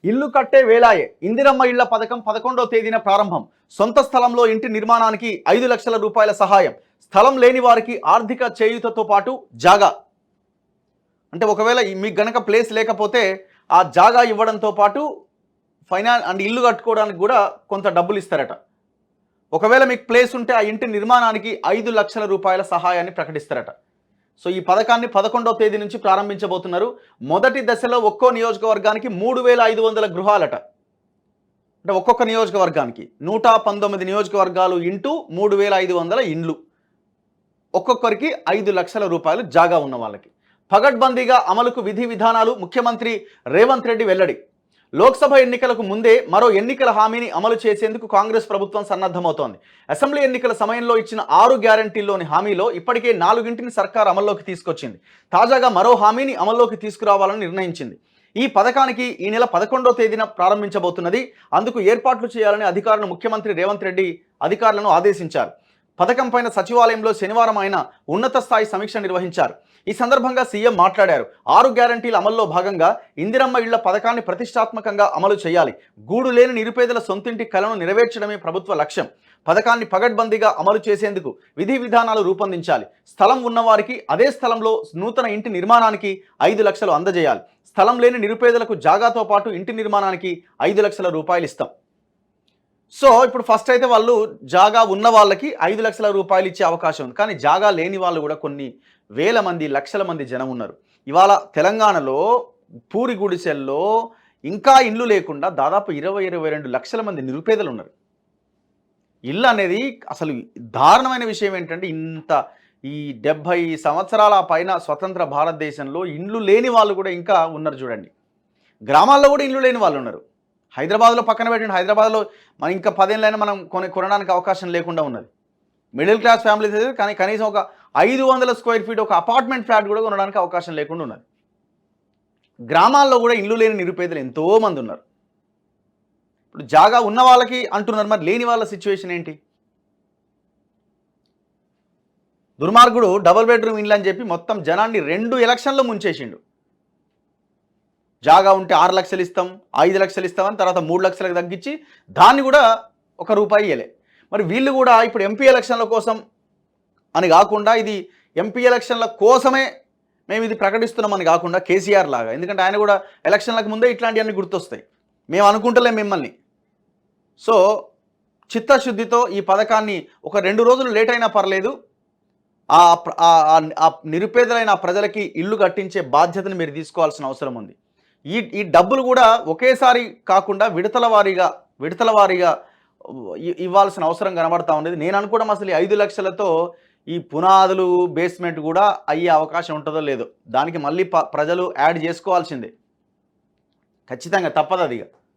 ఇల్లు కట్టే వేళాయే ఇందిరమ్మ ఇళ్ల పథకం 11వ తేదీన ప్రారంభం. సొంత స్థలంలో ఇంటి నిర్మాణానికి 5 లక్షల రూపాయల సహాయం. స్థలం లేని వారికి ఆర్థిక చేయూతతో పాటు జాగా, అంటే ఒకవేళ మీకు గనక ప్లేస్ లేకపోతే ఆ జాగా ఇవ్వడంతో పాటు అండ్ ఇల్లు కట్టుకోవడానికి కూడా కొంత డబ్బులు ఇస్తారట. ఒకవేళ మీకు ప్లేస్ ఉంటే ఆ ఇంటి నిర్మాణానికి 5 లక్షల రూపాయల సహాయాన్ని ప్రకటిస్తారట. సో ఈ పథకాన్ని 11వ తేదీ నుంచి ప్రారంభించబోతున్నారు. మొదటి దశలో ఒక్కో నియోజకవర్గానికి 3500 గృహాలట. అంటే ఒక్కొక్క నియోజకవర్గానికి 119 నియోజకవర్గాలు ఇంటూ 3500 ఇండ్లు, ఒక్కొక్కరికి 5 లక్షల రూపాయలు జాగా ఉన్న వాళ్ళకి. పగడ్బందీగా అమలుకు విధి విధానాలు ముఖ్యమంత్రి రేవంత్ రెడ్డి వెల్లడి. లోక్సభ ఎన్నికలకు ముందే మరో ఎన్నికల హామీని అమలు చేసేందుకు కాంగ్రెస్ ప్రభుత్వం సన్నద్ధమవుతోంది. అసెంబ్లీ ఎన్నికల సమయంలో ఇచ్చిన 6 గ్యారంటీల్లోని హామీలో ఇప్పటికే 4ని సర్కార్ అమల్లోకి తీసుకొచ్చింది. తాజాగా మరో హామీని అమల్లోకి తీసుకురావాలని నిర్ణయించింది. ఈ పథకానికి ఈ నెల 11వ తేదీన ప్రారంభించబోతున్నది. అందుకు ఏర్పాట్లు చేయాలని అధికారులను ముఖ్యమంత్రి రేవంత్ రెడ్డి అధికారులను ఆదేశించారు. పథకం పైన సచివాలయంలో శనివారం ఆయన ఉన్నత స్థాయి సమీక్ష నిర్వహించారు. ఈ సందర్భంగా సీఎం మాట్లాడారు. 6 గ్యారంటీల అమల్లో భాగంగా ఇందిరమ్మ ఇళ్ల పథకాన్ని ప్రతిష్టాత్మకంగా అమలు చేయాలి. గూడు లేని నిరుపేదల సొంతింటి కలను నెరవేర్చడమే ప్రభుత్వ లక్ష్యం. పథకాన్ని పగడ్బందీగా అమలు చేసేందుకు విధి విధానాలు రూపొందించాలి. స్థలం ఉన్నవారికి అదే స్థలంలో నూతన ఇంటి నిర్మాణానికి 5 లక్షలు అందజేయాలి. స్థలం లేని నిరుపేదలకు జాగాతో పాటు ఇంటి నిర్మాణానికి 5 లక్షల రూపాయలు ఇస్తాం. సో ఇప్పుడు ఫస్ట్ అయితే వాళ్ళు జాగా ఉన్న వాళ్ళకి 5 లక్షల రూపాయలు ఇచ్చే అవకాశం ఉంది. కానీ జాగా లేని వాళ్ళు కూడా కొన్ని వేల మంది, లక్షల మంది జనం ఉన్నారు. ఇవాళ తెలంగాణలో పూరి గుడిసెల్లో ఇంకా ఇల్లు లేకుండా దాదాపు 22 లక్షల మంది నిరుపేదలు ఉన్నారు. ఇల్లు అనేది అసలు దారుణమైన విషయం ఏంటంటే, ఈ 70 సంవత్సరాల పైన స్వతంత్ర భారతదేశంలో ఇండ్లు లేని వాళ్ళు కూడా ఇంకా ఉన్నారు. చూడండి, గ్రామాల్లో కూడా ఇల్లు లేని వాళ్ళు ఉన్నారు. హైదరాబాద్లో పక్కన పెట్టండి, హైదరాబాద్లో మనం ఇంకా 10 ఏళ్ళైనా మనం కొనడానికి అవకాశం లేకుండా ఉన్నది. మిడిల్ క్లాస్ ఫ్యామిలీస్ అయితే కానీ కనీసం ఒక 500 స్క్వేర్ ఫీట్ ఒక అపార్ట్మెంట్ ఫ్లాట్ కూడా కొనడానికి అవకాశం లేకుండా ఉన్నది. గ్రామాల్లో కూడా ఇల్లు లేని నిరుపేదలు ఎంతోమంది ఉన్నారు. ఇప్పుడు జాగా ఉన్న వాళ్ళకి అంటున్నారు, మరి లేని వాళ్ళ సిచ్యువేషన్ ఏంటి? దుర్మార్గుడు డబుల్ బెడ్రూమ్ ఇండ్లు అని చెప్పి మొత్తం జనాన్ని 2 ఎలక్షన్లో ముంచేసిండు. జాగా ఉంటే 6 లక్షలు ఇస్తాం, 5 లక్షలు ఇస్తామని తర్వాత 3 లక్షలకు తగ్గించి దాన్ని కూడా ₹1 ఇయ్యలే. మరి వీళ్ళు కూడా ఇప్పుడు ఎంపీ ఎలక్షన్ల కోసం అని కాకుండా, ఇది ఎంపీ ఎలక్షన్ల కోసమే మేము ఇది ప్రకటిస్తున్నామని కాకుండా కేసీఆర్ లాగా, ఎందుకంటే ఆయన కూడా ఎలక్షన్లకు ముందే ఇట్లాంటివన్నీ గుర్తొస్తాయి, మేము అనుకుంటలేం మిమ్మల్ని. సో చిత్తశుద్ధితో ఈ పథకాన్ని ఒక 2 రోజులు లేట్ అయినా పర్లేదు, ఆ నిరుపేదలైన ప్రజలకి ఇల్లు కట్టించే బాధ్యతను మీరు తీసుకోవాల్సిన అవసరం ఉంది. ఈ డబ్బులు కూడా ఒకేసారి కాకుండా విడతల వారీగా ఇవ్వాల్సిన అవసరం కనబడతా ఉండేది. నేను అనుకోవడం అసలు 5 లక్షలతో ఈ పునాదులు, బేస్మెంట్ కూడా అయ్యే అవకాశం ఉంటుందో లేదో, దానికి మళ్ళీ ప్రజలు యాడ్ చేసుకోవాల్సిందే, ఖచ్చితంగా తప్పదు అది.